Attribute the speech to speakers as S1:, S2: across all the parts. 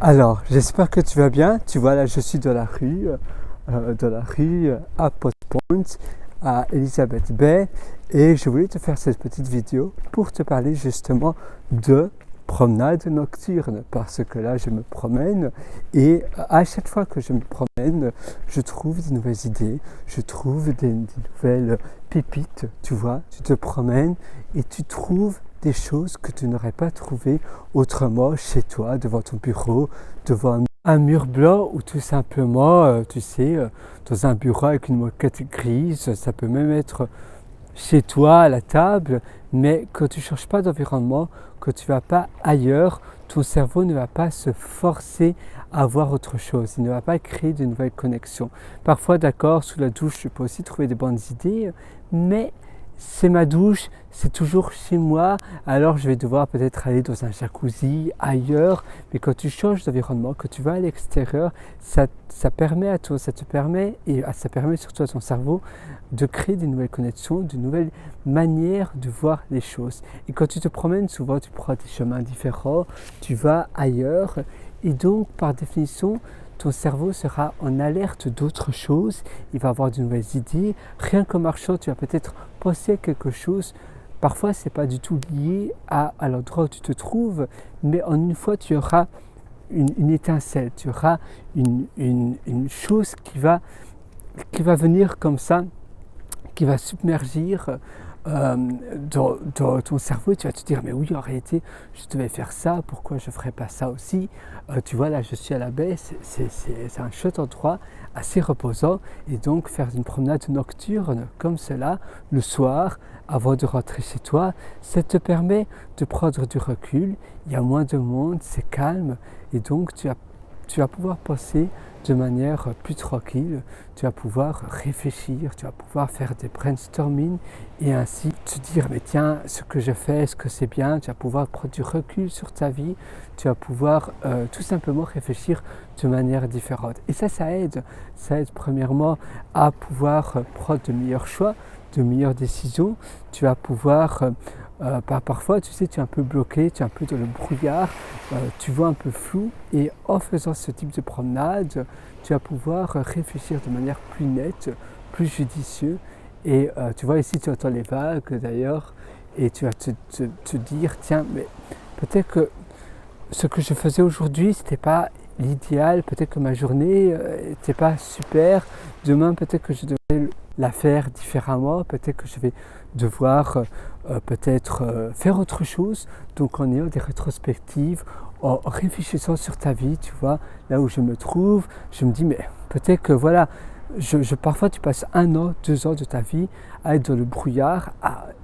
S1: Alors, j'espère que tu vas bien. Tu vois, là, je suis dans la rue à Pot Point, à Elizabeth Bay, et je voulais te faire cette petite vidéo pour te parler justement de promenade nocturne, parce que là, je me promène, et à chaque fois que je me promène, je trouve des nouvelles idées, je trouve des nouvelles pépites, tu vois. Tu te promènes et tu trouves des choses que tu n'aurais pas trouvées autrement chez toi, devant ton bureau, devant un mur blanc ou tout simplement, tu sais, dans un bureau avec une moquette grise. Ça peut même être chez toi à la table, mais quand tu ne changes pas d'environnement, que tu ne vas pas ailleurs, ton cerveau ne va pas se forcer à voir autre chose, il ne va pas créer de nouvelles connexions. Parfois, d'accord, sous la douche, je peux aussi trouver des bonnes idées, mais c'est ma douche, c'est toujours chez moi, alors je vais devoir peut-être aller dans un jacuzzi ailleurs, mais quand tu changes d'environnement, quand tu vas à l'extérieur, ça permet à toi, ça permet surtout à ton cerveau de créer des nouvelles connexions, de nouvelles manières de voir les choses. Et quand tu te promènes, souvent tu prends des chemins différents, tu vas ailleurs, et donc par définition, ton cerveau sera en alerte d'autres choses, il va avoir de nouvelles idées. Rien qu'en marchant, tu vas peut-être penser à quelque chose. Parfois, ce n'est pas du tout lié à l'endroit où tu te trouves, mais en une fois, tu auras une étincelle, tu auras une chose qui va venir comme ça, qui va submergir dans ton cerveau, et tu vas te dire mais oui, en réalité je devais faire ça, pourquoi je ne ferais pas ça aussi. Tu vois, là je suis à la baie, c'est un chouette endroit assez reposant, et donc faire une promenade nocturne comme cela le soir avant de rentrer chez toi, ça te permet de prendre du recul, il y a moins de monde, c'est calme, et donc tu vas pouvoir penser de manière plus tranquille, tu vas pouvoir réfléchir, tu vas pouvoir faire des brainstorming et ainsi te dire mais tiens, ce que je fais, est-ce que c'est bien. Tu vas pouvoir prendre du recul sur ta vie, tu vas pouvoir tout simplement réfléchir de manière différente. Et ça aide premièrement à pouvoir prendre de meilleurs choix, de meilleures décisions. Tu vas pouvoir parfois, tu sais, tu es un peu bloqué, tu es un peu dans le brouillard, tu vois un peu flou, et en faisant ce type de promenade, tu vas pouvoir réfléchir de manière plus nette, plus judicieuse. Et tu vois, ici tu entends les vagues d'ailleurs, et tu vas te dire, tiens, mais peut-être que ce que je faisais aujourd'hui, c'était pas l'idéal, peut-être que ma journée n'était pas super, demain peut-être que je devrais la faire différemment, peut-être que je vais devoir faire autre chose. Donc en ayant des rétrospectives, en réfléchissant sur ta vie, tu vois, là où je me trouve, je me dis mais peut-être que voilà, parfois tu passes 1 an, 2 ans de ta vie à être dans le brouillard,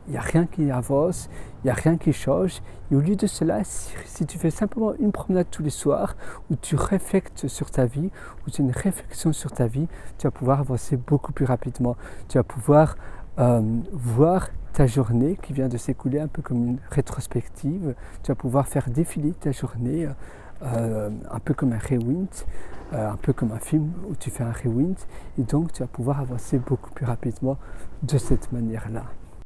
S1: il n'y a rien qui avance, il n'y a rien qui change. Et au lieu de cela, si tu fais simplement une promenade tous les soirs, où tu réfléchis sur ta vie, où tu as une réflexion sur ta vie, tu vas pouvoir avancer beaucoup plus rapidement. Tu vas pouvoir voir ta journée qui vient de s'écouler un peu comme une rétrospective. Tu vas pouvoir faire défiler ta journée un peu comme un rewind, un peu comme un film où tu fais un rewind, et donc tu vas pouvoir avancer beaucoup plus rapidement de cette manière-là.